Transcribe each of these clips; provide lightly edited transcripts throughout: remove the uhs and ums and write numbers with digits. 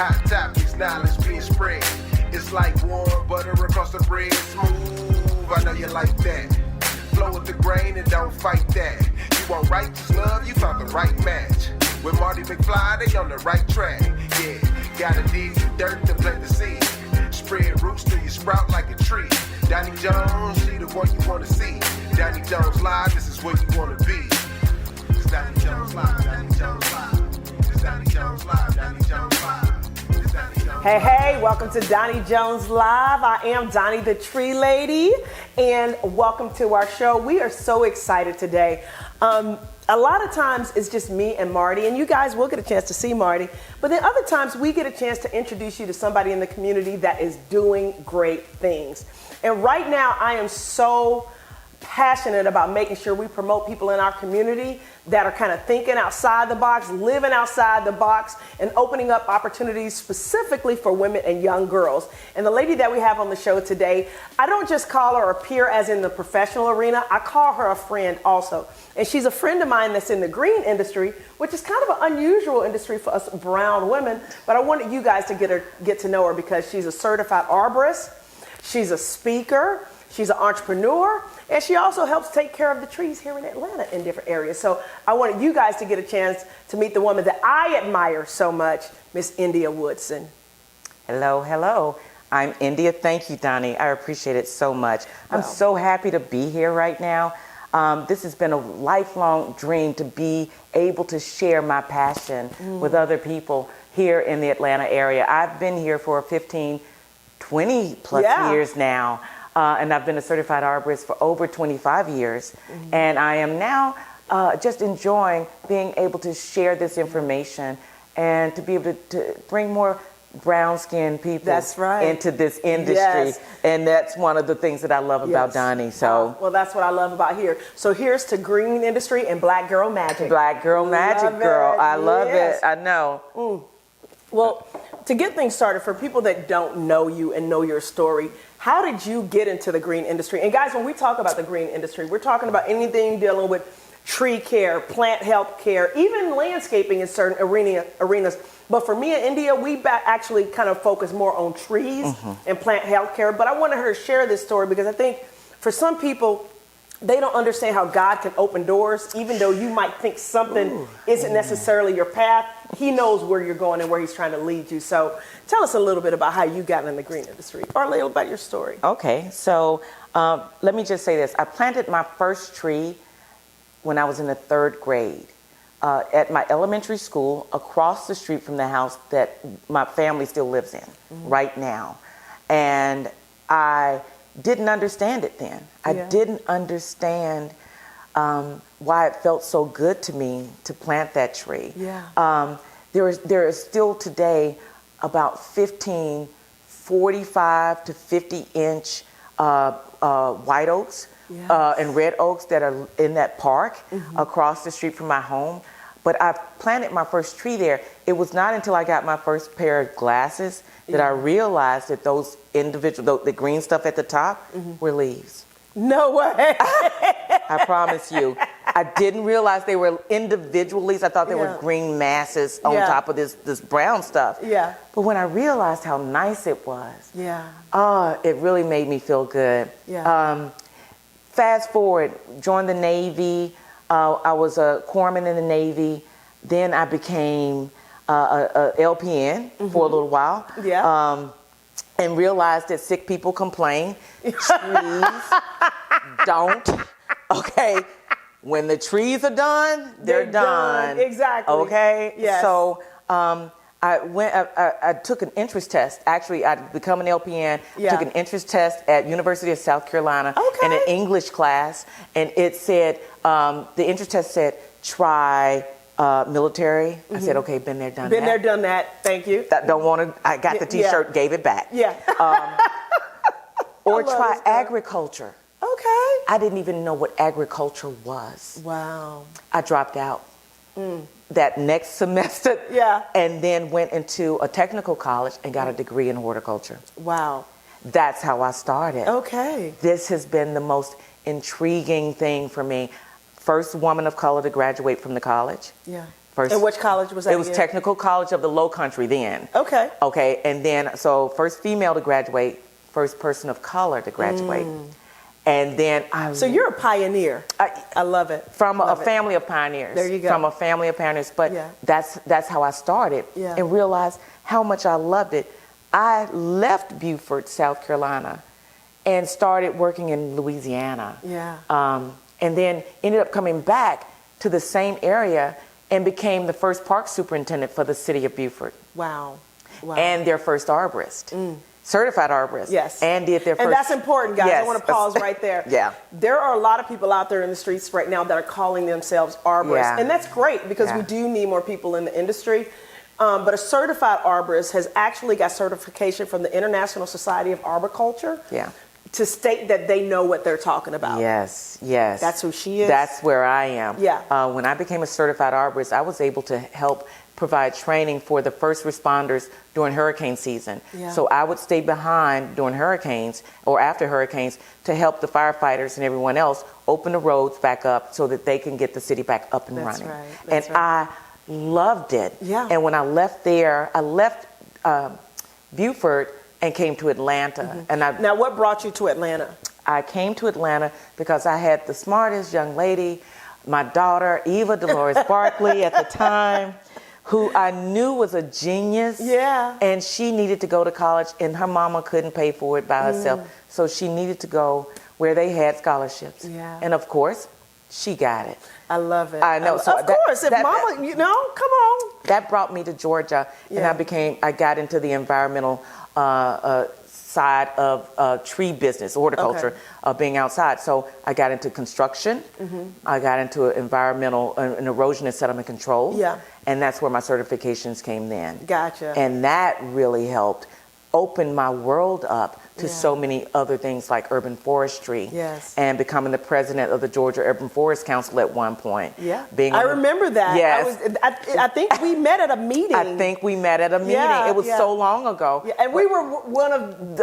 Hot topics, knowledge being spread. It's like warm butter across the bread. Smooth, I know you like that. Flow with the grain and don't fight that. You want righteous love, you found the right match. With Marty McFly, they on the right track. Yeah, gotta dig the dirt to plant the seed. Spread roots till you sprout like a tree. Donnie Jones, she the one you wanna see. Donnie Jones Live, this is where you wanna be. It's Donnie Jones Live, Donnie Jones Live. It's Donnie Jones Live, Donnie Jones Live. It's Donnie Jones Hey, Live. hey, welcome to Donnie Jones Live. I am Donnie the Tree Lady, and welcome to our show. We are so excited today. A lot of times it's just me and Marty, and you guys will get a chance to see Marty, but then other times we get a chance to introduce you to somebody in the community that is doing great things. And right now I am so passionate about making sure we promote people in our community that are kind of thinking outside the box, living outside the box, and opening up opportunities specifically for women and young girls. And the lady that we have on the show today, I don't just call her a peer as in the professional arena, I call her a friend also. And she's a friend of mine that's in the green industry, which is kind of an unusual industry for us brown women, but I wanted you guys to get to know her because she's a certified arborist, she's a speaker, she's an entrepreneur, and she also helps take care of the trees here in Atlanta in different areas. So I wanted you guys to get a chance to meet the woman that I admire so much, Miss India Woodson. Hello, hello. I'm India. Thank you, Donnie. I appreciate it so much. I'm so happy to be here right now. This has been a lifelong dream to be able to share my passion with other people here in the Atlanta area. I've been here for 15, 20 plus years now. And I've been a certified arborist for over 25 years. And I am now just enjoying being able to share this information and to be able to bring more brown-skinned people into this industry. Yes. And that's one of the things that I love about Donnie. So, well, that's what I love about here. So here's to green industry and black girl magic. Black girl magic, girl. I love it. I know. Well, to get things started, for people that don't know you and know your story, how did you get into the green industry? And guys, when we talk about the green industry, we're talking about anything dealing with tree care, plant health care, even landscaping in certain arenas. But for me and India, we actually kind of focus more on trees and plant health care. But I wanted her to share this story because I think for some people, they don't understand how God can open doors, even though you might think something isn't necessarily your path. He knows where you're going and where he's trying to lead you. So tell us a little bit about how you got in the green industry, or a little about your story. Okay, so let me just say this. I planted my first tree when I was in the 3rd grade at my elementary school across the street from the house that my family still lives in right now. And I didn't understand it then. I didn't understand why it felt so good to me to plant that tree. There is still today about 15 45 to 50 inch white oaks and red oaks that are in that park across the street from my home. But I planted my first tree there. It was not until I got my first pair of glasses that I realized that those individual, the green stuff at the top were leaves. No way. I promise you. I didn't realize they were individual leaves. I thought they were green masses on top of this brown stuff. But when I realized how nice it was, it really made me feel good. Fast forward, joined the Navy. I was a corpsman in the Navy. Then I became a LPN for a little while. And realized that sick people complain. Trees don't. Okay. When the trees are done, they're done. Exactly. Okay. Yes. So I took an interest test. Actually, I'd become an LPN. Took an interest test at University of South Carolina in an English class, and it said the interest test said try military. I said, okay, been there, done that. Been there, done that. Thank you. Don't want to. I got the T-shirt, gave it back. Or try agriculture. Okay. I didn't even know what agriculture was. Wow. I dropped out that next semester. And then went into a technical college and got a degree in horticulture. Wow. That's how I started. Okay. This has been the most intriguing thing for me. First woman of color to graduate from the college. First, And which college was that? It was again? Technical College of the Low Country then. Okay. Okay, and then, so first female to graduate, first person of color to graduate. And then So you're a pioneer. I love it. From Love a it. family of pioneers. There you go. From a family of pioneers. But Yeah. that's how I started Yeah. and realized how much I loved it. I left Beaufort, South Carolina, and started working in Louisiana. Yeah. And then ended up coming back to the same area and became the first park superintendent for the city of Beaufort. Wow. Wow. And their first arborist. Certified arborist. Yes. And did their first. And that's important, guys. Yes. I want to pause right there. Yeah. There are a lot of people out there in the streets right now that are calling themselves arborists. Yeah. And that's great because we do need more people in the industry. But a certified arborist has actually got certification from the International Society of Arboriculture Yeah. to state that they know what they're talking about. Yes, yes. That's who she is? That's where I am. Yeah. When I became a certified arborist, I was able to help provide training for the first responders during hurricane season. Yeah. So I would stay behind during hurricanes or after hurricanes to help the firefighters and everyone else open the roads back up so that they can get the city back up and That's running. right. That's And right. I loved it. Yeah. And when I left there, I left Beaufort and came to Atlanta. And Now, what brought you to Atlanta? I came to Atlanta because I had the smartest young lady, my daughter, Eva Dolores Barkley at the time, who I knew was a genius. Yeah. And she needed to go to college, and her mama couldn't pay for it by herself. So she needed to go where they had scholarships. Yeah. And of course, she got it. I love it. I know. So of course, if mama, come on. That brought me to Georgia, and Yeah. I got into the environmental side of tree business, horticulture, being outside. So I got into construction. I got into environmental and erosion and sediment control. Yeah. And that's where my certifications came then. Gotcha. And that really helped open my world up to so many other things like urban forestry. Yes. And becoming the president of the Georgia Urban Forest Council at one point. Yeah. I remember that. Yes. I think we met at a meeting. I think we met at a meeting. Yeah, It was yeah. so long ago. Yeah, and we were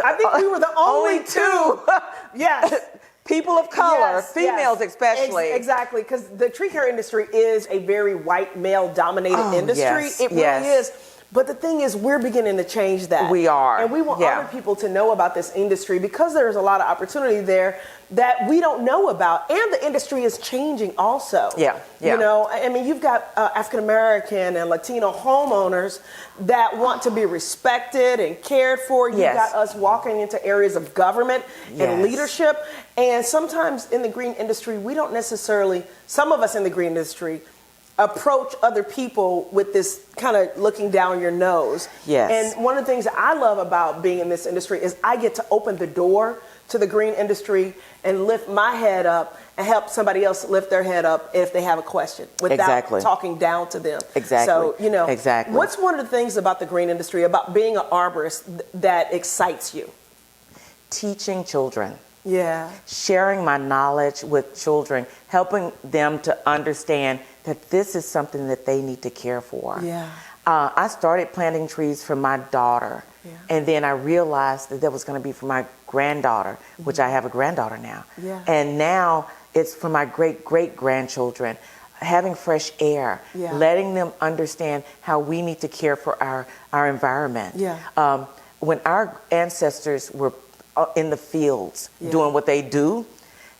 I think we were the only two. Yes. People of color, Yes, females yes. especially. Exactly, because the tree care industry is a very white male dominated industry. yes, It really yes. is. But the thing is, we're beginning to change that. We are, And we want yeah. other people to know about this industry because there's a lot of opportunity there that we don't know about. And the industry is changing also. Yeah, yeah. You know, I mean, you've got African American and Latino homeowners that want to be respected and cared for. You've Yes. got us walking into areas of government and Yes. leadership. And sometimes in the green industry, we don't necessarily, some of us in the green industry, approach other people with this kind of looking down your nose. Yes. And one of the things that I love about being in this industry is I get to open the door to the green industry and lift my head up and help somebody else lift their head up if they have a question without Exactly. talking down to them. Exactly. So, you know, Exactly. what's one of the things about the green industry, about being an arborist that excites you? Teaching children. Yeah. Sharing my knowledge with children, helping them to understand that this is something that they need to care for. Yeah. I started planting trees for my daughter, Yeah. and then I realized that was going to be for my granddaughter, which I have a granddaughter now. Yeah. And now it's for my great-great-grandchildren. Having fresh air, Yeah. letting them understand how we need to care for our environment. Yeah. When our ancestors were in the fields Yeah. doing what they do,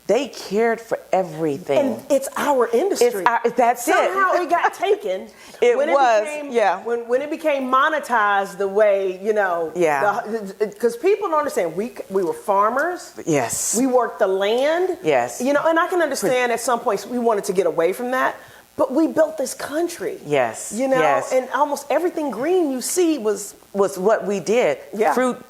they cared for everything. And it's our industry. That's Somehow it. it got taken. It when was, became, yeah. When it became monetized the way, you know. Yeah. Because people don't understand. We were farmers. Yes. We worked the land. Yes. You know, and I can understand at some points we wanted to get away from that. But we built this country. Yes. You know, Yes. and almost everything green you see was what we did. Yeah. Fruits,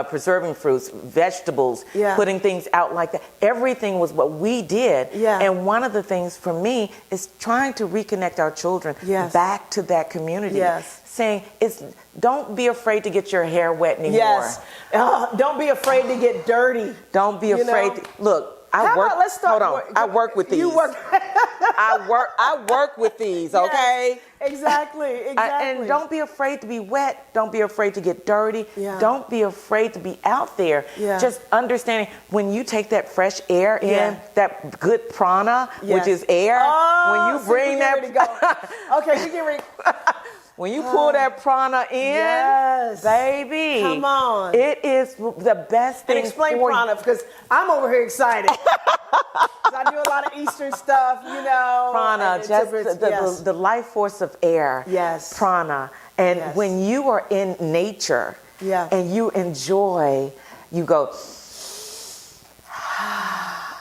preserving fruits, vegetables, Yeah. putting things out like that. Everything was what we did. Yeah. And one of the things for me is trying to reconnect our children Yes. back to that community. Yes. Saying, don't be afraid to get your hair wet anymore. Yes. Don't be afraid to get dirty. Don't be You afraid. know? Look, Let's start. Hold on. I work with these. You work. I work with these. Okay. Exactly. And don't be afraid to be wet. Don't be afraid to get dirty. Yeah. Don't be afraid to be out there. Yeah. Just understanding when you take that fresh air in, Yeah. that good prana, Yes. which is air, Oh, when you bring that, okay, we get ready. when you pull that prana in, Yes. baby, Come on. it is the best thing. And explain for prana, because I'm over here excited. 'Cause I do a lot of Eastern stuff, you know. Prana, and just yes. the life force of air. Yes. Prana. And Yes. when you are in nature Yeah. and you enjoy, you go,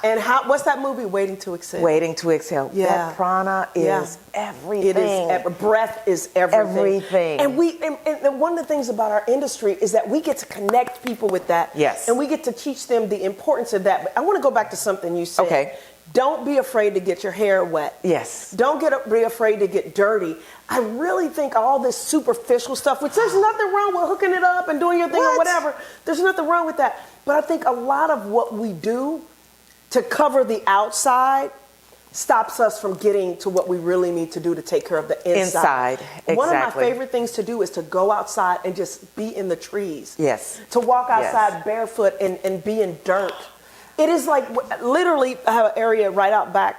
And what's that movie, Waiting to Exhale? waiting to exhale. Yeah. That prana is Yeah. everything. It is, breath is everything. Everything. And one of the things about our industry is that we get to connect people with that. Yes. And we get to teach them the importance of that. But I want to go back to something you said. Okay. Don't be afraid to get your hair wet. Yes. Don't be afraid to get dirty. I really think all this superficial stuff, which there's nothing wrong with hooking it up and doing your thing or whatever. There's nothing wrong with that. But I think a lot of what we do to cover the outside stops us from getting to what we really need to do to take care of the inside. Exactly. One of my favorite things to do is to go outside and just be in the trees. Yes. To walk outside Yes. barefoot and be in dirt. It is like, literally, I have an area right out back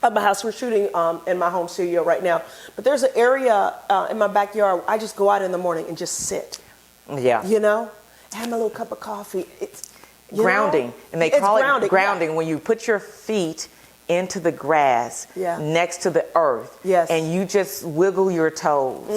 of my house. We're shooting in my home studio right now. But there's an area in my backyard. I just go out in the morning and just sit. Yeah. You know? Have my little cup of coffee. It's grounding. And they call it grounding yeah. when you put your feet into the grass Yeah. next to the earth. Yes. And you just wiggle your toes.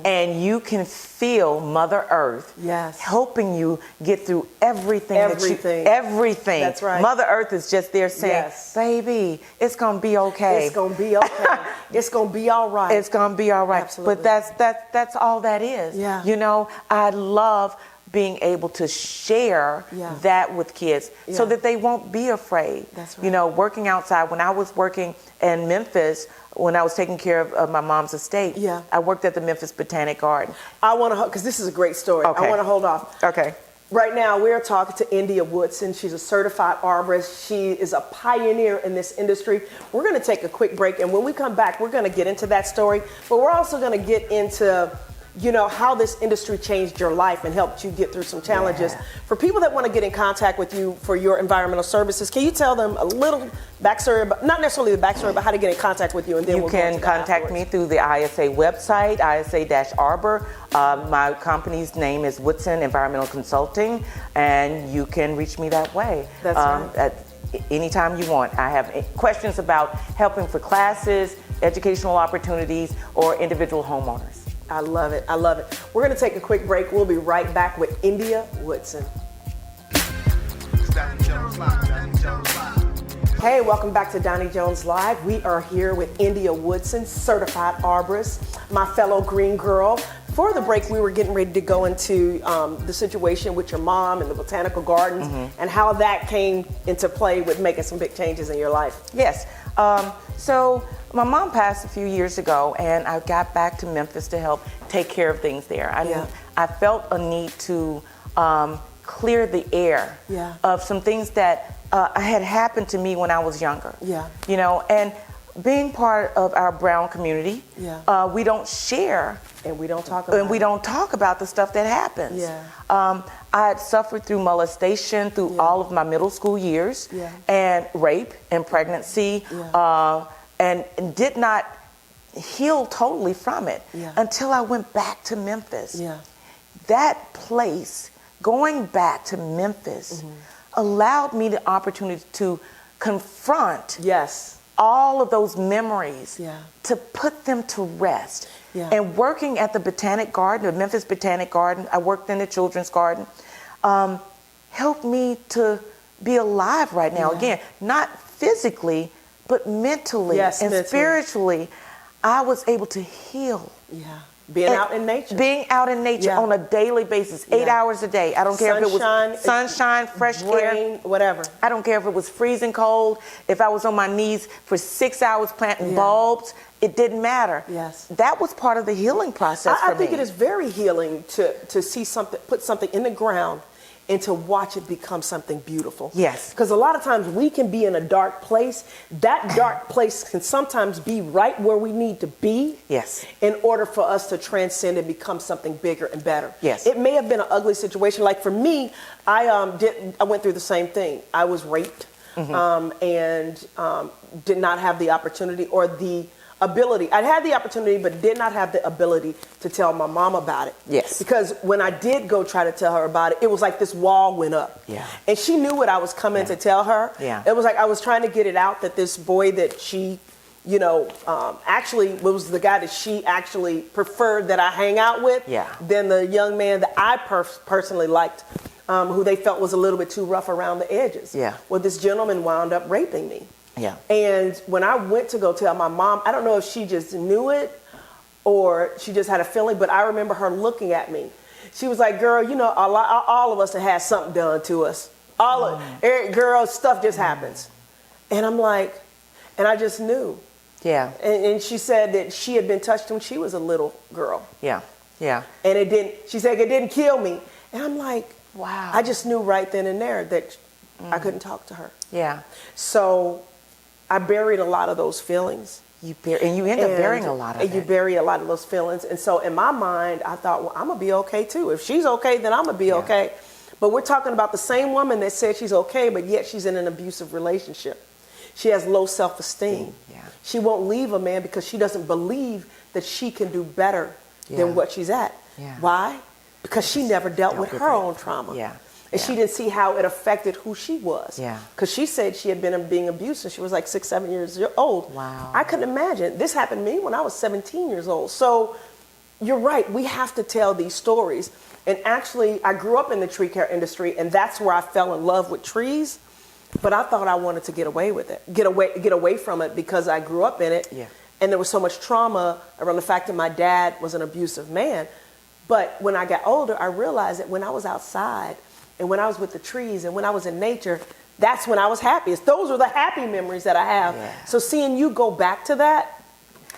And you can feel Mother Earth Yes. helping you get through everything. Everything. That's right. Mother Earth is just there saying, Yes. baby, it's going to be okay. It's going to be okay. It's going to be all right. It's going to be all right. Absolutely. But that's all that is. Yeah. You know, I love being able to share Yeah. that with kids so Yeah. that they won't be afraid. That's right. You know, working outside, when I was working in Memphis, when I was taking care of my mom's estate, Yeah. I worked at the Memphis Botanic Garden. I want to, because this is a great story. Okay. I want to hold off. Okay. Right now, we're talking to India Woodson. She's a certified arborist. She is a pioneer in this industry. We're going to take a quick break, and when we come back, we're going to get into that story, but we're also going to get into, you know, how this industry changed your life and helped you get through some challenges. Yeah. For people that want to get in contact with you for your environmental services, can you tell them a little backstory, about, not necessarily the backstory, but how to get in contact with you? And then You we'll go can into that contact me afterwards. through the ISA website, ISA-Arbor. My company's name is Woodson Environmental Consulting, and you can reach me that way. That's right. At anytime you want. I have questions about helping for classes, educational opportunities, or individual homeowners. I love it. I love it. We're going to take a quick break. We'll be right back with India Woodson. Hey, welcome back to Donnie Jones Live. We are here with India Woodson, certified arborist, my fellow green girl. Before the break, we were getting ready to go into the situation with your mom and the botanical gardens and how that came into play with making some big changes in your life. Yes. So my mom passed a few years ago, and I got back to Memphis to help take care of things there. I felt a need to clear the air Yeah. of some things that had happened to me when I was younger. Yeah. You know, and being part of our brown community, Yeah. we don't share And we don't talk about and we it. don't talk about the stuff that happens. Yeah. I had suffered through molestation through all of my middle school years, Yeah. and rape and pregnancy, and did not heal totally from it Yeah. until I went back to Memphis. Yeah. That place, going back to Memphis, allowed me the opportunity to confront Yes. all of those memories, Yeah. to put them to rest. Yeah. And working at the Botanic Garden, the Memphis Botanic Garden, I worked in the Children's Garden, helped me to be alive right now. Yeah. Again, not physically, but mentally Yes, and mentally. spiritually. I was able to heal. Yeah. Being out in nature. Being out in nature Yeah. on a daily basis, 8 Yeah. hours a day. I don't care if it Sunshine, was sunshine, fresh air. rain, whatever. I don't care if it was freezing cold, if I was on my knees for 6 hours planting Yeah. bulbs, it didn't matter. Yes. That was part of the healing process for I think me. it is very healing to see something, put something in the ground and to watch it become something beautiful. Yes. Because a lot of times we can be in a dark place. That dark place can sometimes be right where we need to be. Yes. In order for us to transcend and become something bigger and better. Yes. It may have been an ugly situation. Like for me, I went through the same thing. I was raped and did not have the opportunity or the ability. I had the opportunity, but did not have the ability to tell my mom about it. Yes. Because when I did go try to tell her about it, it was like this wall went up. Yeah. And she knew what I was coming to tell her. Yeah. It was like I was trying to get it out that this boy that she, actually was the guy that she actually preferred that I hang out with. Yeah. Than the young man that I personally liked, who they felt was a little bit too rough around the edges. Yeah. Well, this gentleman wound up raping me. Yeah. And when I went to go tell my mom, I don't know if she just knew it or she just had a feeling, but I remember her looking at me. She was like, girl, all of us have had something done to us. Girl, stuff just happens. And I'm like, and I just knew. Yeah. And she said that she had been touched when she was a little girl. Yeah. Yeah. And she said it didn't kill me. And I'm like, wow. I just knew right then and there that I couldn't talk to her. Yeah. So I buried a lot of those feelings. And you end up burying a lot of it. You bury a lot of those feelings. And so in my mind, I thought, well, I'm going to be okay too. If she's okay, then I'm going to be okay. But we're talking about the same woman that said she's okay, but yet she's in an abusive relationship. She has low self-esteem. Yeah. She won't leave a man because she doesn't believe that she can do better than what she's at. Yeah. Why? Because she never dealt with her own trauma. Yeah. And she didn't see how it affected who she was. Yeah. Because she said she had been being abused since she was like 6, 7 years old. Wow. I couldn't imagine. This happened to me when I was 17 years old. So you're right. We have to tell these stories. And actually, I grew up in the tree care industry, and that's where I fell in love with trees. But I thought I wanted to get away with it, get away from it because I grew up in it. Yeah. And there was so much trauma around the fact that my dad was an abusive man. But when I got older, I realized that when I was outside and when I was with the trees and when I was in nature, that's when I was happiest. Those are the happy memories that I have. Yeah. So seeing you go back to that,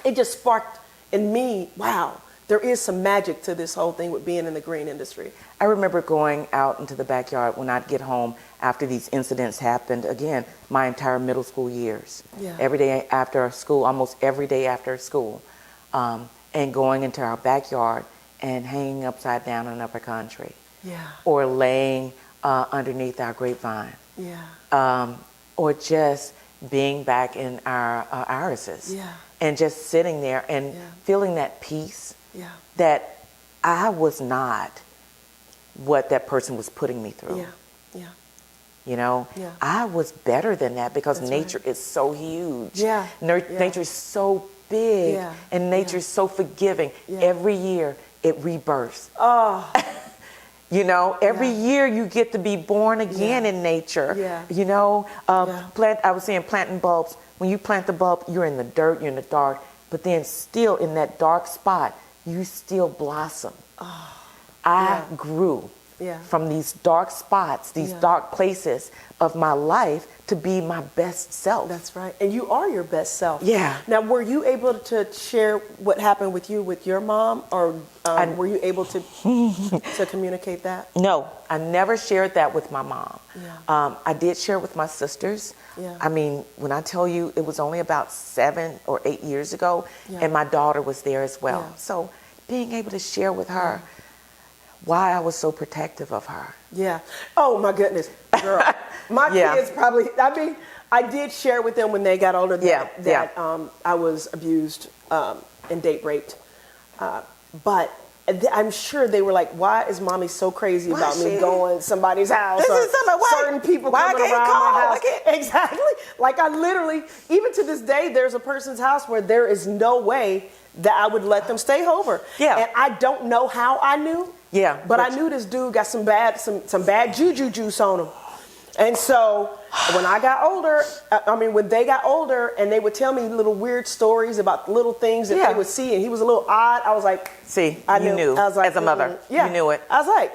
it just sparked in me, wow, there is some magic to this whole thing with being in the green industry. I remember going out into the backyard when I'd get home after these incidents happened, again, my entire middle school years. Yeah. Every day after school, almost every day after school, and going into our backyard and hanging upside down in upper country. Yeah. Or laying underneath our grapevine. Yeah. Or just being back in our irises. Yeah. And just sitting there and feeling that peace. Yeah. That I was not what that person was putting me through. Yeah. Yeah. You know, Yeah. I was better than that because That's nature right. is so huge. Yeah. Nature is so big, Yeah. and nature is so forgiving. Yeah. Every year it rebirths. Oh. You know, every year you get to be born again in nature. Yeah. You know, I was saying planting bulbs. When you plant the bulb, you're in the dirt, you're in the dark, but then still in that dark spot, you still blossom. Oh. I grew from these dark spots, these dark places of my life to be my best self. That's right. And you are your best self. Yeah. Now, were you able to share what happened with you with your mom, or were you able to communicate that? No, I never shared that with my mom. Yeah. I did share it with my sisters. Yeah. I mean, when I tell you it was only about 7 or 8 years ago, and my daughter was there as well. Yeah. So being able to share with her why I was so protective of her. Yeah. Oh, my goodness. Girl. My kids probably, I mean, I did share with them when they got older that I was abused and date raped. But I'm sure they were like, why is mommy so crazy about me going to somebody's house? This is something, certain people coming around my house. Exactly. Like I literally, even to this day, there's a person's house where there is no way that I would let them stay over. Yeah. And I don't know how I knew. Yeah. But I knew this dude got some bad juju juice on him. And so when I got older, when they got older and they would tell me little weird stories about little things that they would see, and he was a little odd, I was like, I knew. I was like, as a mother, you knew it. I was like,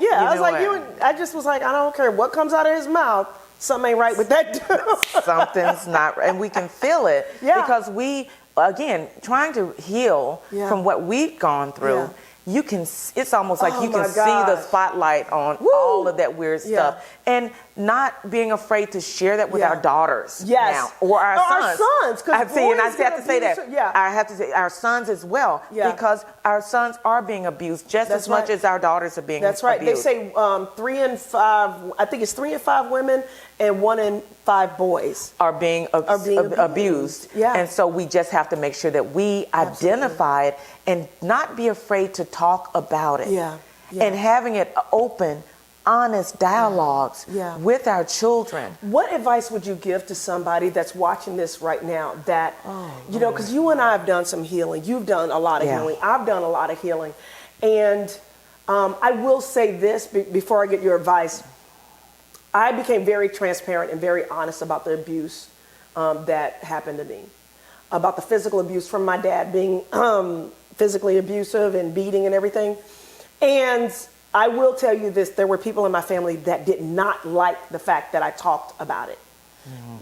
I just was like, I don't care what comes out of his mouth. Something ain't right with that dude. Something's not right. And we can feel it because we, again, trying to heal from what we've gone through. you can, it's almost like Oh you can my see the gosh. spotlight on all of that weird Yeah. stuff. And not being afraid to share that with Yeah. our daughters Yes. now, or our sons. Our sons, 'cause I see, and I boys have get to say that. abused, yeah. I have to say our sons as well, Yeah. because our sons are being abused just That's as much right. as our daughters are being That's right. abused. They say 3 in 5, I think it's 3 in 5 women and 1 in 5 boys. Are being abused. Yeah. And so we just have to make sure that we identify it and not be afraid to talk about it. Yeah. Yeah. And having it open, honest dialogues Yeah. with our children. What advice would you give to somebody that's watching this right now that, you know, because you and I have done some healing. You've done a lot of Yeah. healing. I've done a lot of healing. And I will say this before I get your advice. I became very transparent and very honest about the abuse that happened to me, about the physical abuse from my dad being physically abusive and beating and everything. And I will tell you this, there were people in my family that did not like the fact that I talked about it.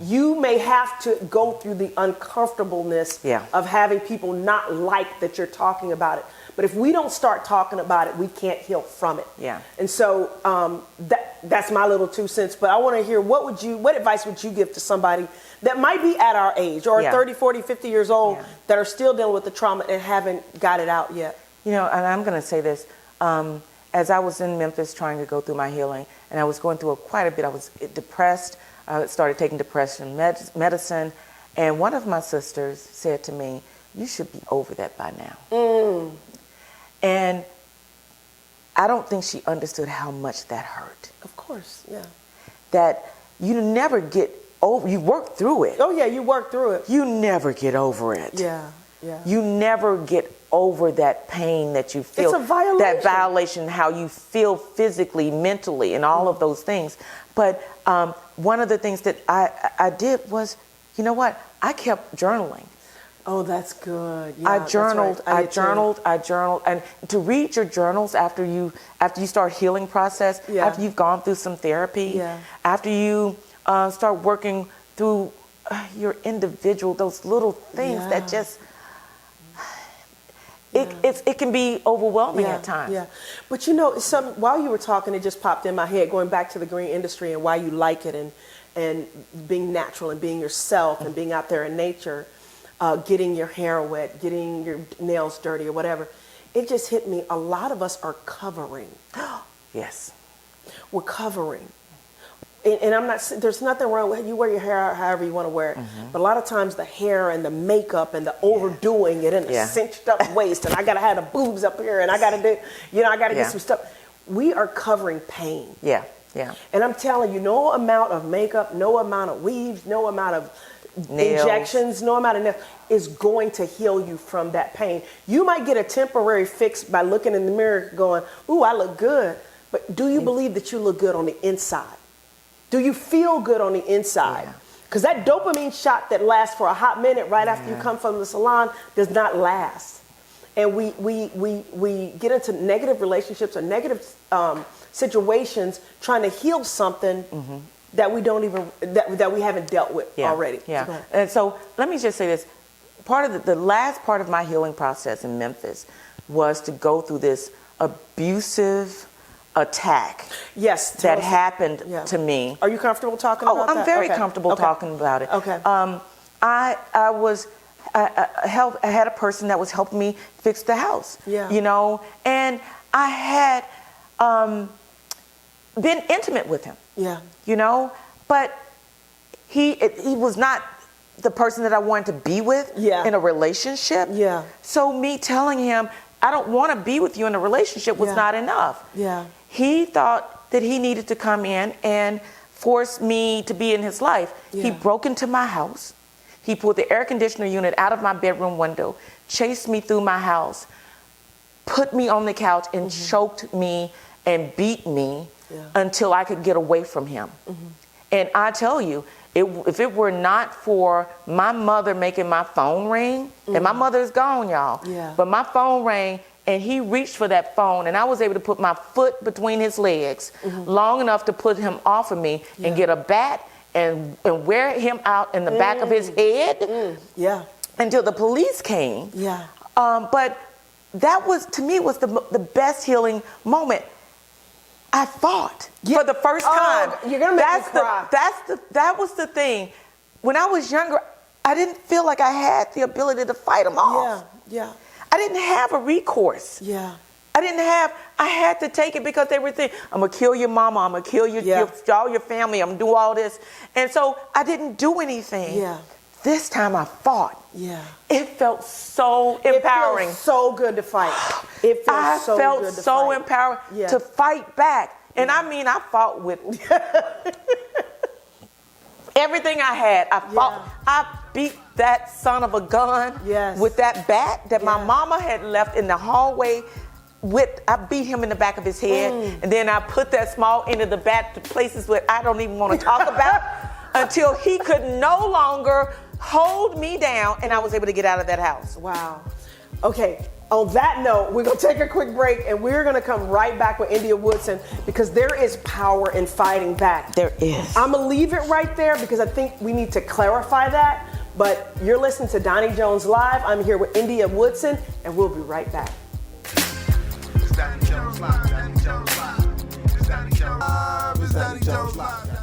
You may have to go through the uncomfortableness of having people not like that you're talking about it. But if we don't start talking about it, we can't heal from it. Yeah. And so that's my little 2 cents. But I want to hear, what advice would you give to somebody that might be at our age or 30, 40, 50 years old that are still dealing with the trauma and haven't got it out yet? You know, and I'm going to say this. As I was in Memphis trying to go through my healing, and I was going through quite a bit, I was depressed. I started taking depression medicine. And one of my sisters said to me, you should be over that by now. And I don't think she understood how much that hurt. Of course, yeah. That you never get over, you work through it. Oh, yeah, you work through it. You never get over it. Yeah, yeah. You never get over that pain that you feel. It's a violation. That violation, how you feel physically, mentally, and all of those things. But one of the things that I did was, you know what? I kept journaling. Oh, that's good. Yeah, I that's journaled, right. I journaled, and to read your journals after you start healing process, after you've gone through some therapy, after you start working through your individual, those little things that just, it can be overwhelming at times. Yeah, but you know, while you were talking, it just popped in my head, going back to the green industry and why you like it, and being natural and being yourself and being out there in nature. Getting your hair wet, getting your nails dirty or whatever. It just hit me. A lot of us are covering. Yes. We're covering. And I'm not, there's nothing wrong with you wear your hair out however you want to wear it. But a lot of times the hair and the makeup and the overdoing it and the cinched up waist and I got to have the boobs up here and I got to do, I got to get some stuff. We are covering pain. Yeah, yeah. And I'm telling you, no amount of makeup, no amount of weaves, no amount of nails. Injections, no amount of nails is going to heal you from that pain. You might get a temporary fix by looking in the mirror going, ooh, I look good. But do you believe that you look good on the inside? Do you feel good on the inside? Because that dopamine shot that lasts for a hot minute right after you come from the salon does not last. And we get into negative relationships or negative situations trying to heal something that we don't even that we haven't dealt with already. Yeah. And so let me just say this: part of the last part of my healing process in Memphis was to go through this abusive attack. Yes, that happened to me. Are you comfortable talking about that? I'm very comfortable talking about it. Okay. I had a person that was helping me fix the house. Yeah. You know, and I had been intimate with him. Yeah. You know, but he was not the person that I wanted to be with in a relationship. Yeah. So me telling him, I don't want to be with you in a relationship was not enough. Yeah. He thought that he needed to come in and force me to be in his life. Yeah. He broke into my house. He pulled the air conditioner unit out of my bedroom window, chased me through my house, put me on the couch and choked me and beat me until I could get away from him. And I tell you, if it were not for my mother making my phone ring, and my mother is gone, y'all, but my phone rang and he reached for that phone and I was able to put my foot between his legs long enough to put him off of me and get a bat and wear him out in the back of his head until the police came. Yeah. But that was, to me, was the best healing moment. I fought for the first time. You're gonna make me cry. That was the thing. When I was younger, I didn't feel like I had the ability to fight them off. Yeah. I didn't have a recourse. Yeah. I had to take it because they were thinking, I'm going to kill your mama, I'm going to kill all your family, I'm going to do all this. And so I didn't do anything. Yeah. This time I fought. Yeah. It felt so empowering. It feels so good to fight. It feels so good to fight. I felt so empowered to fight back. And I mean, I fought with everything I had. I fought. I beat that son of a gun with that bat that my mama had left in the hallway. I beat him in the back of his head, and then I put that small end of the bat to places where I don't even want to talk about until he could no longer hold me down, and I was able to get out of that house. Wow. Okay. On that note, we're going to take a quick break, and we're going to come right back with India Woodson because there is power in fighting back. There is. I'm going to leave it right there because I think we need to clarify that. But you're listening to Donnie Jones Live. I'm here with India Woodson, and we'll be right back.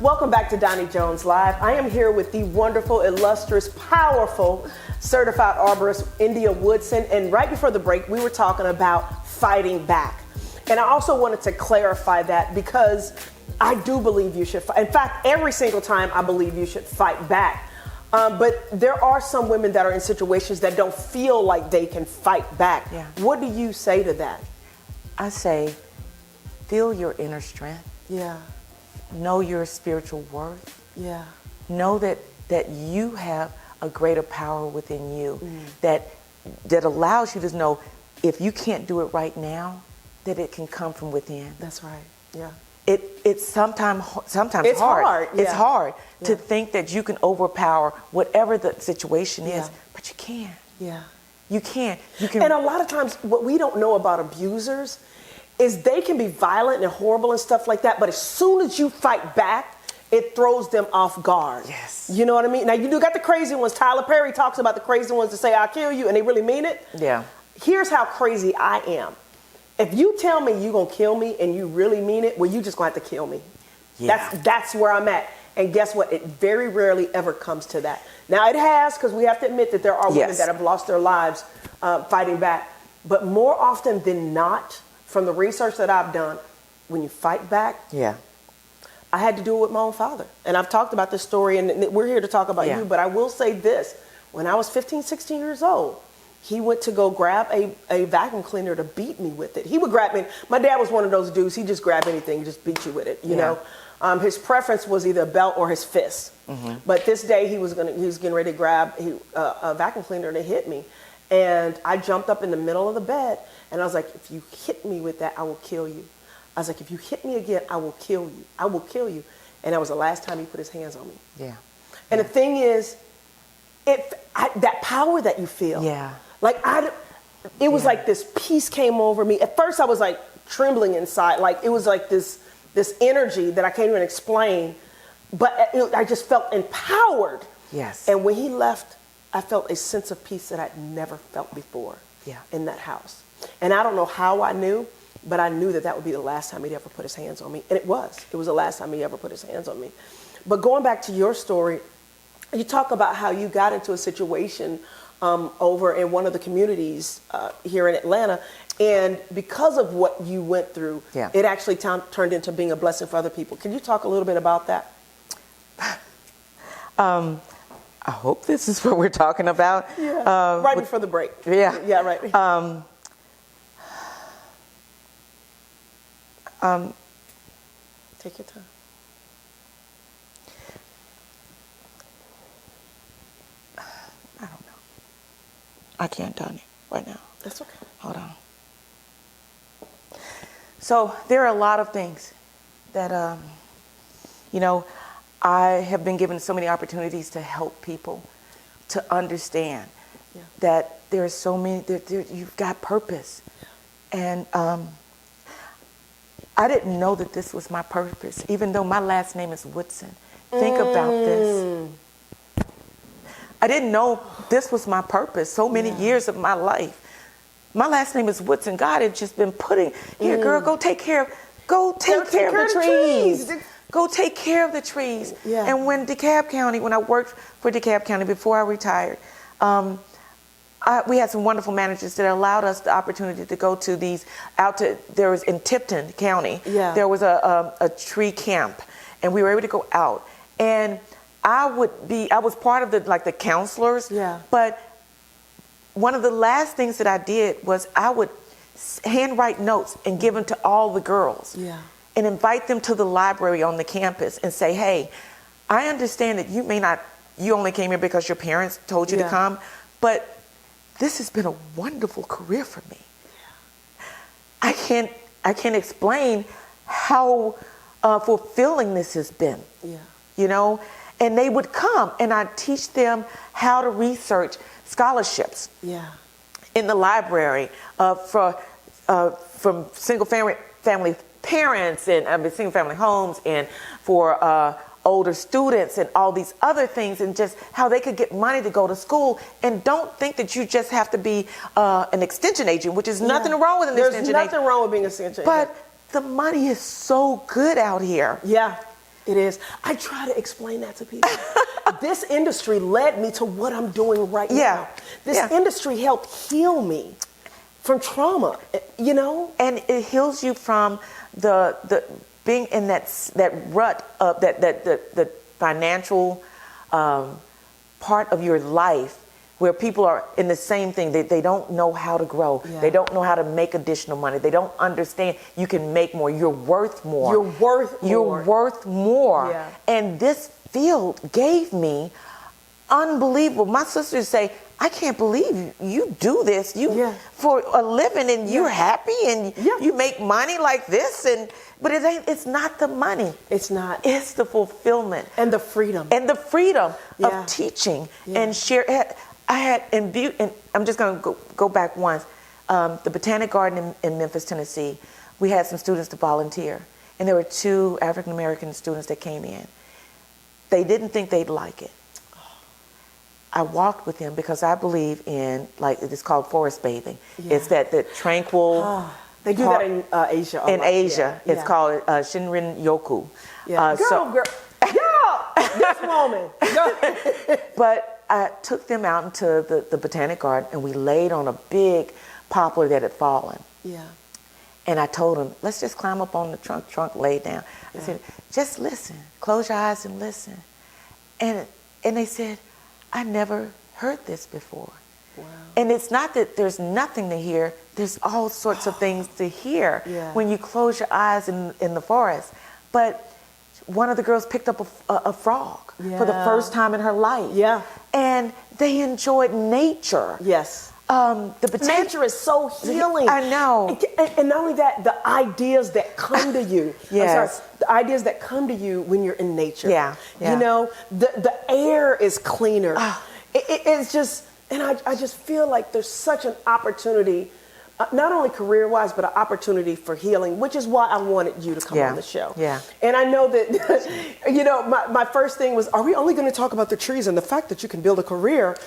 Welcome back to Donnie Jones Live. I am here with the wonderful, illustrious, powerful, certified arborist, India Woodson. And right before the break, we were talking about fighting back. And I also wanted to clarify that because I do believe you should fight. In fact, every single time I believe you should fight back. But there are some women that are in situations that don't feel like they can fight back. Yeah. What do you say to that? I say, feel your inner strength. Yeah. Know your spiritual worth. Yeah. Know that you have a greater power within you that allows you to know if you can't do it right now, that it can come from within. That's right. Yeah. It's sometimes it's hard. Yeah. It's hard to think that you can overpower whatever the situation is, but you can't. Yeah. You can. And a lot of times what we don't know about abusers is they can be violent and horrible and stuff like that, but as soon as you fight back, it throws them off guard. Yes. You know what I mean? Now, you do got the crazy ones. Tyler Perry talks about the crazy ones that say, I'll kill you, and they really mean it. Yeah. Here's how crazy I am. If you tell me you're going to kill me and you really mean it, well, you just going to have to kill me. Yeah. That's where I'm at. And guess what? It very rarely ever comes to that. Now, it has, because we have to admit that there are women that have lost their lives fighting back. But more often than not, from the research that I've done, when you fight back, I had to do it with my own father. And I've talked about this story, and we're here to talk about you, but I will say this. When I was 15, 16 years old, he went to go grab a vacuum cleaner to beat me with it. He would grab me. My dad was one of those dudes. He just grabbed anything, just beat you with it, you know. His preference was either a belt or his fist. But this day he was getting ready to grab a vacuum cleaner to hit me. And I jumped up in the middle of the bed, and I was like, if you hit me with that, I will kill you. I was like, if you hit me again, I will kill you. I will kill you. And that was the last time he put his hands on me. Yeah. And the thing is, that power that you feel. Yeah. Like, it was like this peace came over me. At first, I was like trembling inside. Like, it was like this energy that I can't even explain. But I just felt empowered. Yes. And when he left, I felt a sense of peace that I'd never felt before in that house. And I don't know how I knew, but I knew that would be the last time he'd ever put his hands on me. And it was the last time he ever put his hands on me. But going back to your story, you talk about how you got into a situation over in one of the communities here in Atlanta. And because of what you went through, it actually turned into being a blessing for other people. Can you talk a little bit about that? I hope this is what we're talking about. Yeah. Right before the break. Yeah. Yeah, right. Take your time. I don't know. I can't tell you right now. That's okay. Hold on. So there are a lot of things that, I have been given so many opportunities to help people to understand that there are so many, you've got purpose. And I didn't know that this was my purpose, even though my last name is Woodson. Think about this. I didn't know this was my purpose so many years of my life. My last name is Woodson. God had just been putting, here, girl, go take care of the trees. Go take care of the trees. Yeah. And when I worked for DeKalb County before I retired, we had some wonderful managers that allowed us the opportunity to go to there was in Tipton County, there was a tree camp, and we were able to go out. And I was part of the counselors, but one of the last things that I did was I would handwrite notes and give them to all the girls and invite them to the library on the campus and say, hey, I understand that you only came here because your parents told you to come, but this has been a wonderful career for me. I can't explain how fulfilling this has been, you know? And they would come and I'd teach them how to research scholarships in the library from single family parents and single family homes, and for older students and all these other things, and just how they could get money to go to school. And don't think that you just have to be an extension agent, which is nothing wrong with an extension agent. There's nothing wrong with being an extension agent. But the money is so good out here. Yeah, it is. I try to explain that to people. This industry led me to what I'm doing right now. This industry helped heal me from trauma, you know? And it heals you from the being in that rut of the financial part of your life, where people are in the same thing. They don't know how to grow. They don't know how to make additional money. They don't understand you can make more. You're worth more. You're worth more. Yeah. And this field gave me unbelievable. My sisters say, I can't believe you do this for a living, and you're happy, and you make money like this, but it's not the money. It's not. It's the fulfillment and the freedom of teaching and share. I had in Butte, and I'm just going to go back once. The Botanic Garden in Memphis, Tennessee. We had some students to volunteer, and there were 2 African American students that came in. They didn't think they'd like it. I walked with them because I believe in, it's called forest bathing. It's that tranquil. They do that in Asia. In Asia, it's called Shinrin Yoku. Girl, this woman. But I took them out into the Botanic Garden, and we laid on a big poplar that had fallen. Yeah. And I told them, let's just climb up on the trunk, lay down. I said, just listen, close your eyes and listen. And they said, I never heard this before. Wow. And it's not that there's nothing to hear. There's all sorts of things to hear when you close your eyes in the forest. But one of the girls picked up a frog for the first time in her life. Yeah. And they enjoyed nature. Yes. Nature is so healing. I know. And not only that, the ideas that come to you. Yes. The ideas that come to you when you're in nature. Yeah. You know, the air is cleaner. It's just, and I just feel like there's such an opportunity, not only career-wise, but an opportunity for healing, which is why I wanted you to come on the show. Yeah. And I know that, you know, my first thing was, are we only going to talk about the trees and the fact that you can build a career?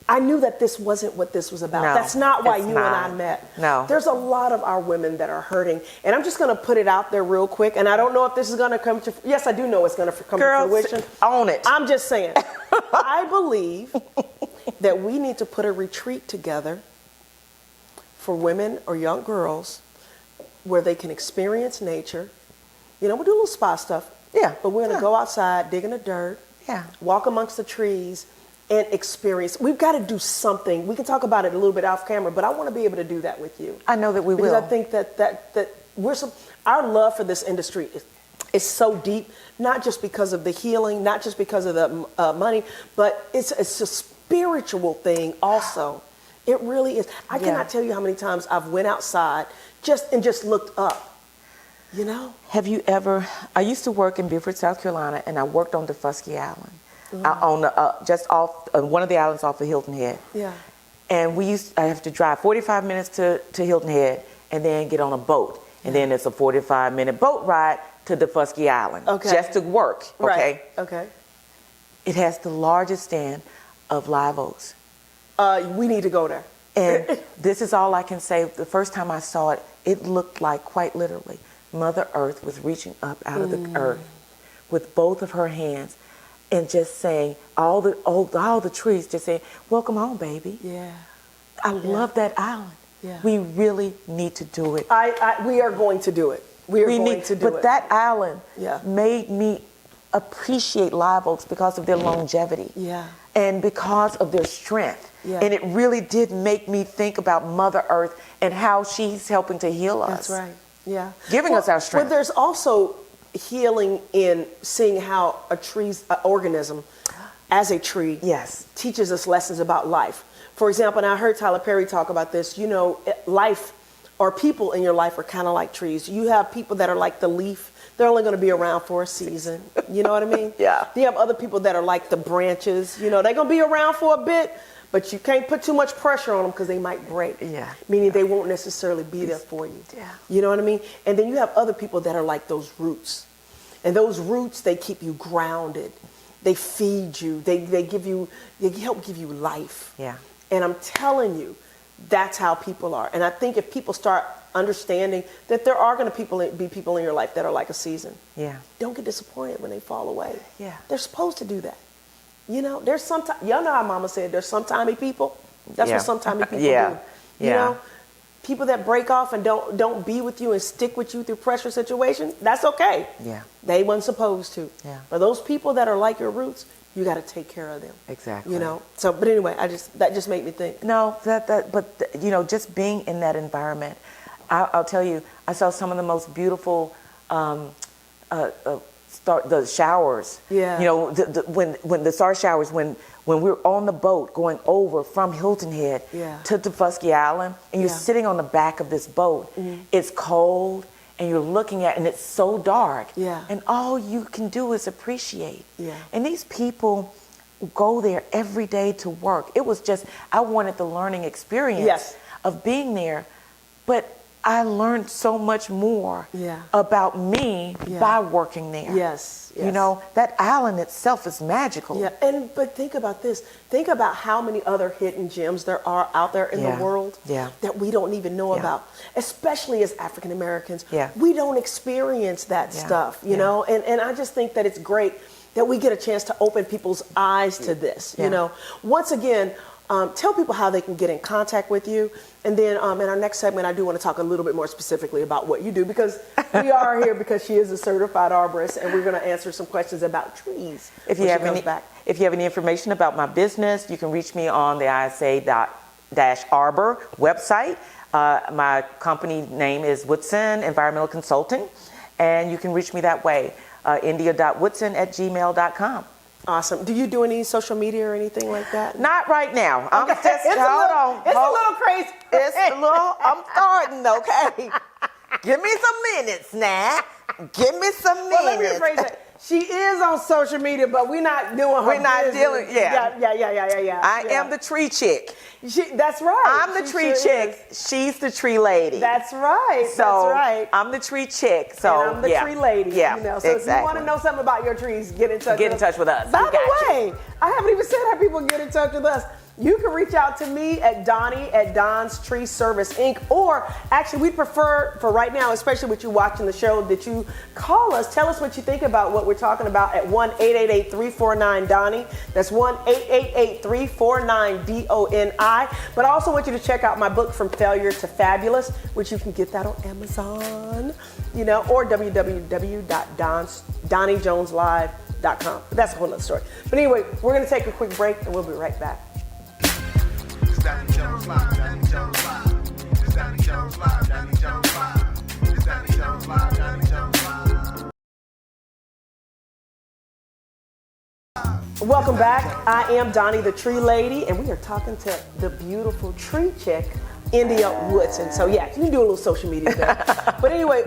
I knew that this wasn't what this was about. No, that's not why you and not. I met. No. There's a lot of our women that are hurting. And I'm just going to put it out there real quick. And I don't know if this is going to come to, yes, I do know it's going to come to fruition. Own it. I'm just saying. I believe that we need to put a retreat together for women or young girls where they can experience nature. You know, we'll do a little spa stuff. Yeah. But we're going to go outside, dig in the dirt, walk amongst the trees, and experience. We've got to do something. We can talk about it a little bit off camera, but I want to be able to do that with you. I know that we will. Because I think that our love for this industry is so deep, not just because of the healing, not just because of the money, but it's a spiritual thing also. It really is. I cannot tell you how many times I've went outside just looked up, you know? Have you ever, I used to work in Beaufort, South Carolina, and I worked on Defusky Island. On just off one of the islands off of Hilton Head. Yeah. And I have to drive 45 minutes to Hilton Head and then get on a boat. And then it's a 45-minute boat ride to Defusky Island. Okay. Just to work. Okay. Right. Okay. It has the largest stand of live oaks. We need to go there. And this is all I can say. The first time I saw it, it looked like, quite literally, Mother Earth was reaching up out of the earth with both of her hands and just saying, all the trees just saying, welcome home, baby. Yeah. I love that island. Yeah. We really need to do it. We are going to do it. We are going to do it. But that island Yeah. made me appreciate live oaks because of their longevity. Yeah. And because of their strength. Yeah. And it really did make me think about Mother Earth and how she's helping to heal us. That's right. Yeah. Giving us our strength. But there's also healing in seeing how a tree's organism, as a tree, Yes. teaches us lessons about life. For example, and I heard Tyler Perry talk about this, you know, life or people in your life are kind of like trees. You have people that are like the leaf. They're only going to be around for a season. You know what I mean? Yeah. You have other people that are like the branches. You know, they're going to be around for a bit, but you can't put too much pressure on them because they might break. Yeah. Meaning they won't necessarily be there for you. Yeah. You know what I mean? And then you have other people that are like those roots. And those roots, they keep you grounded. They feed you. They help give you life. Yeah. And I'm telling you, that's how people are. And I think if people start understanding that there are going to be people in your life that are like a season, Yeah. don't get disappointed when they fall away. Yeah. They're supposed to do that. You know, there's sometimes, y'all know how Mama said, there's sometimey people. That's Yeah. what sometimey people Yeah. do. You Yeah. know, people that break off and don't be with you and stick with you through pressure situation, that's okay. Yeah. They weren't supposed to. Yeah. But those people that are like your roots, you got to take care of them. Exactly. You know. So, but anyway, that just made me think. No, but you know, just being in that environment, I'll tell you, I saw some of the most beautiful the showers. Yeah. You know, when the star showers, when we're on the boat going over from Hilton Head Yeah. to Tufusky Island, and you're Yeah. sitting on the back of this boat, it's cold, and you're looking at, and it's so dark. Yeah. And all you can do is appreciate. Yeah. And these people go there every day to work. It was just, I wanted the learning experience Yes. of being there, but I learned so much more Yeah. about me Yeah. by working there. Yes, You yes. know, that island itself is magical. Yeah, but think about this. Think about how many other hidden gems there are out there in Yeah. the world Yeah. that we don't even know Yeah. about, especially as African Americans. Yeah. We don't experience that Yeah. stuff, you Yeah. know, and I just think that it's great that we get a chance to open people's eyes to this, Yeah. you know. Once again, tell people how they can get in contact with you. And then in our next segment, I do want to talk a little bit more specifically about what you do, because we are here because she is a certified arborist, and we're going to answer some questions about trees If you when she have comes any, back. if you have any information about my business, you can reach me on the ISA-Arbor website. My company name is Woodson Environmental Consulting, and you can reach me that way, india.woodson@gmail.com. Awesome. Do you do any social media or anything like that? Not right now. I'm Okay. just, It's a hold little- on. It's a little crazy. It's a little, I'm starting, okay? Give me some minutes now. Give me some minutes. Well, let me rephrase that. She is on social media, but we're not doing her We're not business. dealing- yeah. Yeah. I am the tree chick. That's right. I'm the She tree sure chick. is. She's the tree lady. That's right. So that's right. I'm the tree chick. So And I'm the yeah. tree lady. Yeah, You know, so if you want to know something about your trees, get in touch. Get in touch with us. By We got the way, I haven't even said how people get in touch with us. You can reach out to me at Doni at Don's Tree Service Inc. Or actually, we'd prefer for right now, especially with you watching the show, that you call us. Tell us what you think about what we're talking about at 1-888-349-DONI. That's 1-888-349-DONI. But I also want you to check out my book, From Failure to Fabulous, which you can get that on Amazon, you know, or www.DonnieJonesLive.com. But that's a whole other story. But anyway, we're going to take a quick break and we'll be right back. It's Donnie Jones Live, Donnie Jones Live. It's Donnie Jones Live, Donnie Jones Live. It's Donnie Jones Live, Donnie Jones Live. Welcome back. I am Doni the Tree Lady, and we are talking to the beautiful tree chick, India Woodson. So yeah, you can do a little social media there. But anyway,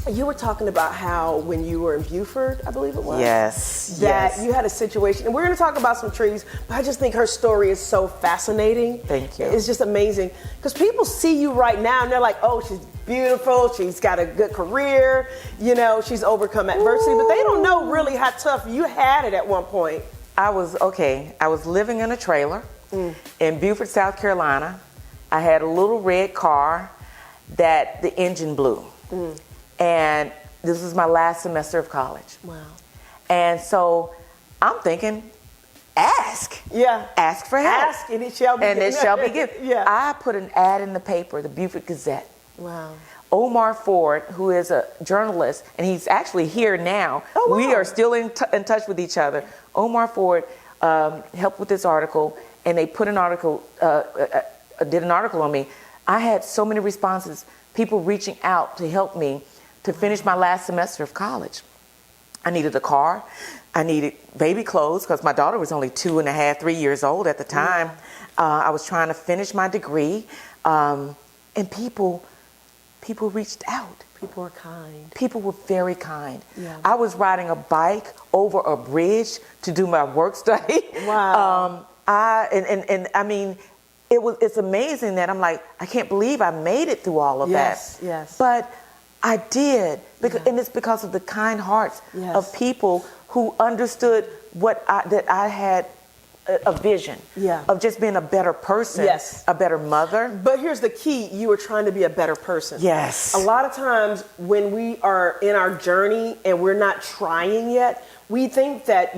you were talking about how when you were in Beaufort, I believe it was. Yes. That yes. you had a situation, and we're going to talk about some trees, but I just think her story is so fascinating. Thank you. It's just amazing because people see you right now and they're like, oh, she's beautiful, she's got a good career, you know, she's overcome adversity, but they don't know really how tough you had it at one point. I was living in a trailer. In Beaufort, South Carolina. I had a little red car that the engine blew. And this was my last semester of college. Wow. And so I'm thinking, ask. Yeah. Ask for help. Ask and it shall be And given. it shall be given. Yeah. I put an ad in the paper, the Beaufort Gazette. Wow. Omar Ford, who is a journalist, and he's actually here now. Oh, wow. We are still in touch with each other. Omar Ford helped with this article, and they put an article, did an article on me. I had so many responses, people reaching out to help me to finish my last semester of college. I needed a car. I needed baby clothes because my daughter was only 2.5, 3 years old at the time. I was trying to finish my degree, and people reached out. People are kind. People were very kind. Yeah. I was riding a bike over a bridge to do my work study. Wow. I mean, it's amazing that I'm like, I can't believe I made it through all of that. Yes. But I did, and it's because of the kind hearts of people who understood that I had a vision of just being a better person, a better mother. But here's the key: you were trying to be a better person. Yes. A lot of times when we are in our journey and we're not trying yet, we think that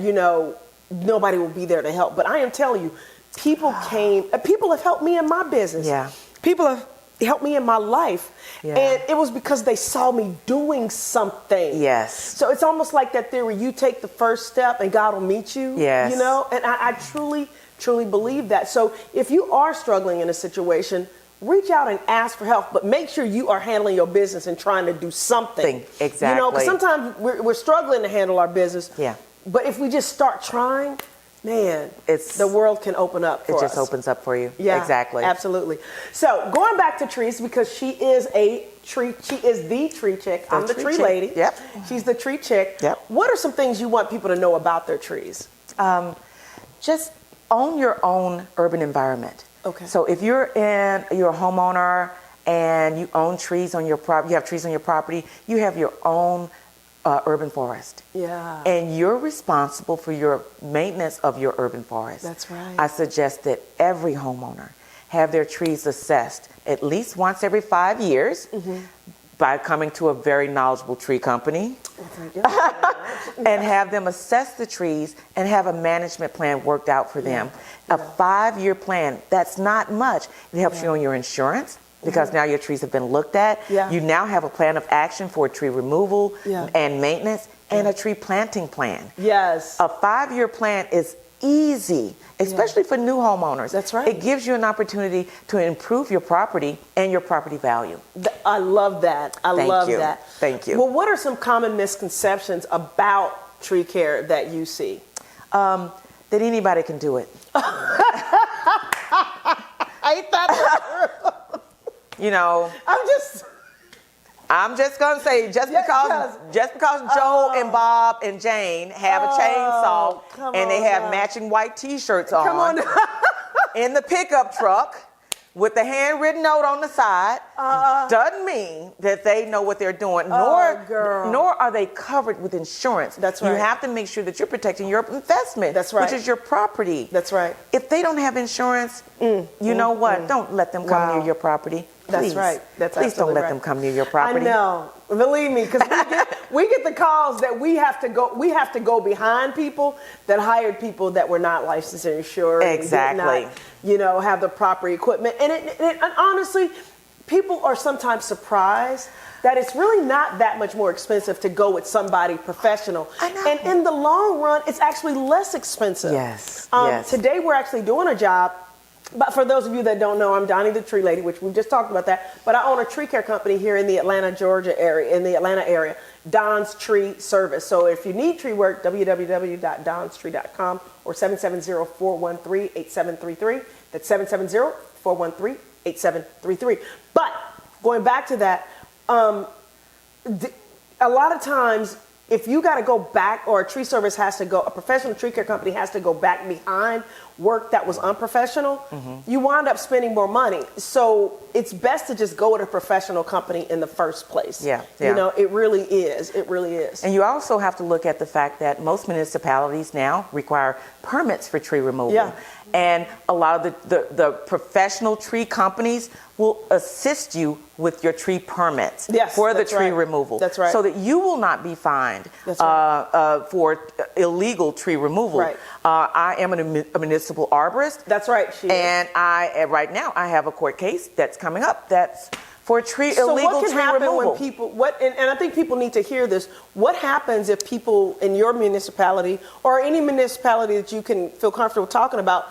nobody will be there to help. But I am telling you, people have helped me in my business. Yeah. People have helped me in my life. Yeah. And it was because they saw me doing something. Yes. So it's almost like that theory, you take the first step and God will meet you. Yes. And I truly, truly believe that. So if you are struggling in a situation, reach out and ask for help, but make sure you are handling your business and trying to do something. Exactly. Because sometimes we're struggling to handle our business. Yeah. But if we just start trying, man, the world can open up for us. It just opens up for you. Yeah, Exactly. Absolutely. So going back to trees, because she is the tree chick. I'm the tree lady. Yep. She's the tree chick. Yep. What are some things you want people to know about their trees? Just own your own urban environment. Okay. So if you're a homeowner and you own trees on your property, you have trees on your property, you have your own urban forest. Yeah. And you're responsible for your maintenance of your urban forest. That's right. I suggest that every homeowner have their trees assessed at least once every 5 years by coming to a very knowledgeable tree company. And have them assess the trees and have a management plan worked out for them. A 5-year plan, that's not much. It helps you on your insurance, because now your trees have been looked at. You now have a plan of action for tree removal and maintenance and a tree planting plan. Yes. A 5-year plan is easy, especially for new homeowners. That's right. It gives you an opportunity to improve your property and your property value. I love that. I love that. Thank you. Well, what are some common misconceptions about tree care that you see? That anybody can do it. Ain't that I'm just gonna say, just because Joe and Bob and Jane have a chainsaw and they have matching white T-shirts on in the pickup truck with the handwritten note on the side, doesn't mean that they know what they're doing. Nor are they covered with insurance. That's right. You have to make sure that you're protecting your investment. That's right. Which is your property. That's right. If they don't have insurance, you know what? Don't let them come near your property. Please. That's right. Please don't let them come near your property. I know. Believe me, because we get the calls that we have to go behind people that hired people that were not licensed and insured. Exactly. And did not, have the proper equipment. And honestly, people are sometimes surprised that it's really not that much more expensive to go with somebody professional. I know. And in the long run, it's actually less expensive. Yes. Today we're actually doing a job. But for those of you that don't know, I'm Doni the Tree Lady, which we just talked about that. But I own a tree care company here in the Atlanta area, Don's Tree Service. So if you need tree work, www.donstree.com or 770-413-8733. That's 770-413-8733. But going back to that, a lot of times, if you got to go back, or a tree service has to go, a professional tree care company has to go back behind work that was unprofessional, you wind up spending more money. So it's best to just go with a professional company in the first place. Yeah. You know, it really is. It really is. And you also have to look at the fact that most municipalities now require permits for tree removal. Yeah. And a lot of the professional tree companies will assist you with your tree permits for the tree removal. That's right. So that you will not be fined for illegal tree removal. Right. I am a municipal arborist. That's right. She and right now I have a court case that's coming up that's for illegal tree removal. So what can happen when people, and I think people need to hear this, what happens if people in your municipality or any municipality that you can feel comfortable talking about,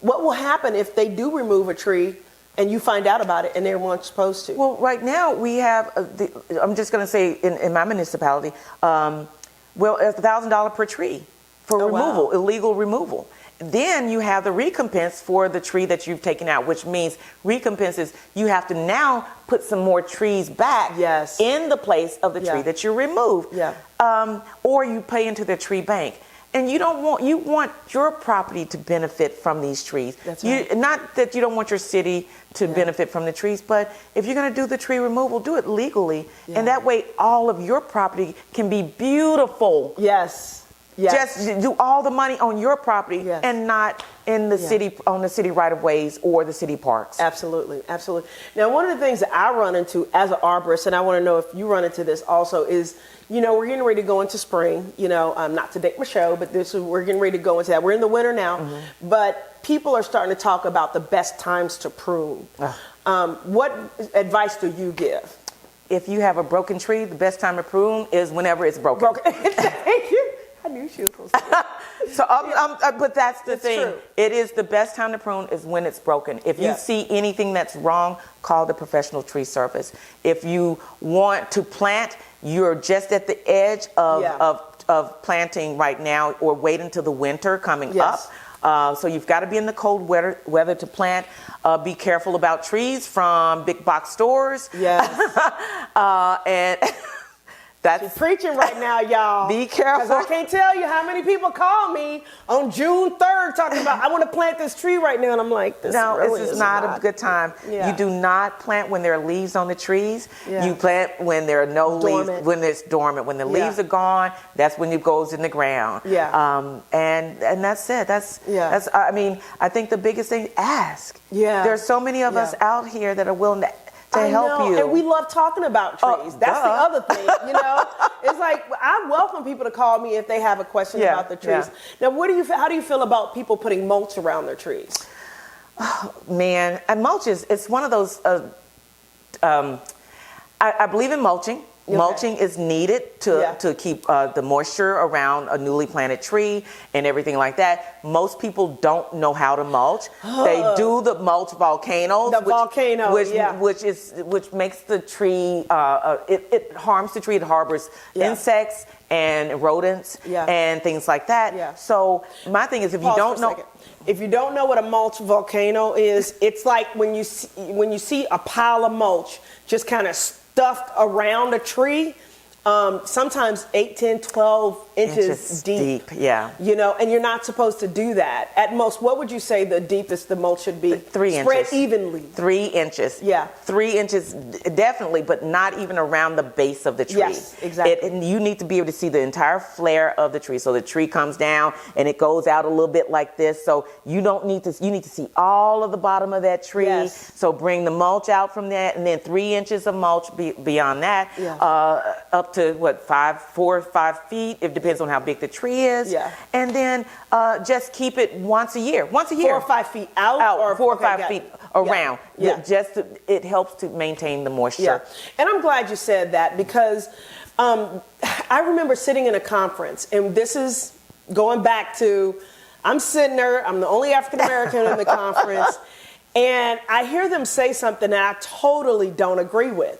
what will happen if they do remove a tree and you find out about it and they weren't supposed to? Well, right now we have, I'm just going to say in my municipality, well, $1,000 per tree for removal, illegal removal. Then you have the recompense for the tree that you've taken out, which means recompense is you have to now put some more trees back in the place of the tree that you removed. Or you pay into the tree bank. And you want your property to benefit from these trees. That's right. Not that you don't want your city to benefit from the trees, but if you're going to do the tree removal, do it legally. And that way all of your property can be beautiful. Yes. Just do all the money on your property and not in the city, on the city right-of-ways or the city parks. Absolutely, absolutely. Now, one of the things that I run into as an arborist, and I want to know if you run into this also, is, you know, we're getting ready to go into spring, you know, not to date my show, but we're getting ready to go into that. We're in the winter now, but people are starting to talk about the best times to prune. What advice do you give? If you have a broken tree, the best time to prune is whenever it's broken. Thank you. I knew she was supposed to. So, but that's the thing. True. It is the best time to prune is when it's broken. If you see anything that's wrong, call the professional tree service. If you want to plant, you're just at the edge of planting right now, or wait until the winter coming up. So you've got to be in the cold weather to plant. Be careful about trees from big box stores. And She's preaching right now, y'all. Be careful. Because I can't tell you how many people call me on June 3rd talking about, I want to plant this tree right now. And I'm like, this is not a good time. You do not plant when there are leaves on the trees. You plant when there are no leaves, when it's dormant. When the leaves are gone, that's when it goes in the ground. And that's it. That's I mean, I think the biggest thing, ask. There's so many of us out here that are willing to help you. And we love talking about trees. That's the other thing, you know. It's like, I welcome people to call me if they have a question about the trees. Now, how do you feel about people putting mulch around their trees? Oh, man, and mulch it's one of those, I believe in mulching. Mulching is needed to keep the moisture around a newly planted tree and everything like that. Most people don't know how to mulch. They do the mulch volcanoes, which makes the tree. It harms the tree. It harbors insects and rodents and things like that. So my thing is, if you don't know. If you don't know what a mulch volcano is, it's like when you see a pile of mulch just kind of stuffed around a tree, sometimes 8, 10, 12 inches deep. You know, and you're not supposed to do that. At most, what would you say the deepest the mulch should be? 3 inches. Spread evenly. 3 inches. 3 inches, definitely, but not even around the base of the tree. Yes, exactly. And you need to be able to see the entire flare of the tree. So the tree comes down and it goes out a little bit like this. So you need to see all of the bottom of that tree. So bring the mulch out from that, and then 3 inches of mulch beyond that, up to 4 or 5 feet. It depends on how big the tree is. And then just keep it once a year. 4 or 5 feet out or 4 or 5 feet around. It helps to maintain the moisture. And I'm glad you said that, because I remember sitting in a conference, and this is going back to, I'm sitting there, I'm the only African American in the conference, and I hear them say something that I totally don't agree with.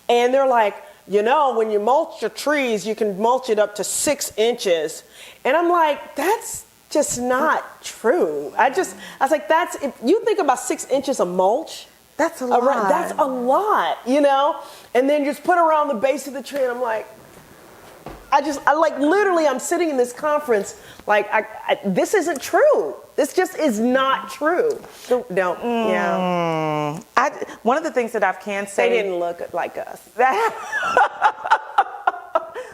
And they're like, you know, when you mulch your trees, you can mulch it up to 6 inches. And I'm like, that's just not true. I was like, if you think about 6 inches of mulch, that's a lot. That's a lot, you know? And then just put around the base of the tree, and I'm like, like literally, I'm sitting in this conference, like, this isn't true. This just is not true. No, yeah. One of the things that I can say. They didn't look like us.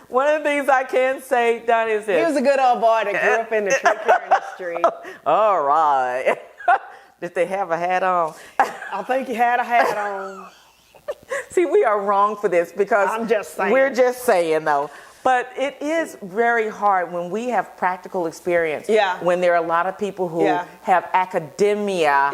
One of the things I can say, Donnie, is this. He was a good old boy that grew up in the tree care industry. All right. Did they have a hat on? I think he had a hat on. See, we are wrong for this because I'm just saying. We're just saying, though. But it is very hard when we have practical experience. Yeah. When there are a lot of people who have academia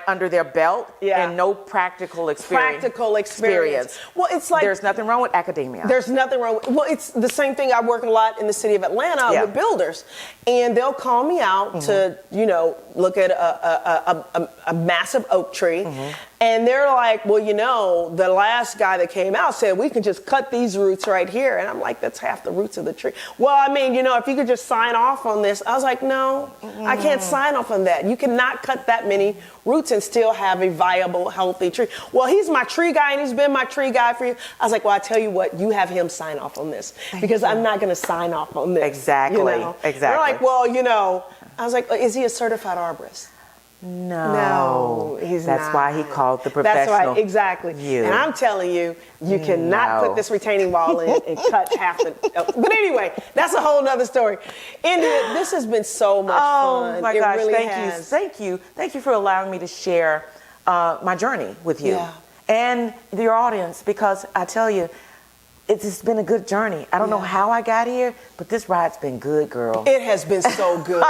under their belt and no practical experience. Practical experience. Well, it's like there's nothing wrong with academia. There's nothing wrong with, well, it's the same thing. I work a lot in the city of Atlanta with builders, and they'll call me out to, look at a massive oak tree. And they're like, well, the last guy that came out said we can just cut these roots right here. And I'm like, that's half the roots of the tree. Well, I mean, if you could just sign off on this. I was like, no, I can't sign off on that. You cannot cut that many roots and still have a viable, healthy tree. Well, he's my tree guy and he's been my tree guy for you. I was like, well, I tell you what, you have him sign off on this because I'm not going to sign off on this. Exactly. Exactly. They're like, well, I was like, is he a certified arborist? No, he's not. That's why he called the professional. That's why, exactly. And I'm telling you, you cannot put this retaining wall in and cut half the. But anyway, that's a whole nother story. India, this has been so much fun. Oh my gosh, really thank you for allowing me to share my journey with you and your audience, because I tell you, it's been a good journey. I don't know how I got here, but this ride's been good, girl. It has been so good.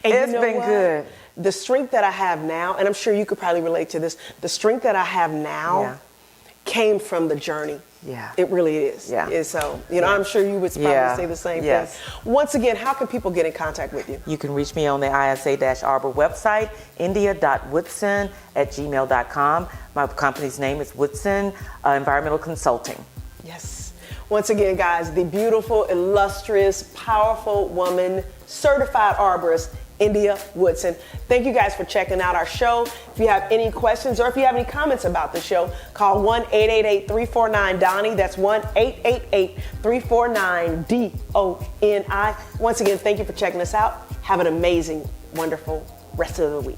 And it's been good. The strength that I have now, and I'm sure you could probably relate to this, the strength that I have now came from the journey. Yeah. It really is. Yeah. So, I'm sure you would probably say the same thing. Once again, how can people get in contact with you? You can reach me on the ISA-Arbor website, india.woodson@gmail.com. My company's name is Woodson Environmental Consulting. Yes. Once again, guys, the beautiful, illustrious, powerful woman, certified arborist, India Woodson. Thank you guys for checking out our show. If you have any questions or if you have any comments about the show, call 1-888-349-DONI. That's 1-888-349-DONI. Once again, thank you for checking us out. Have an amazing, wonderful rest of the week.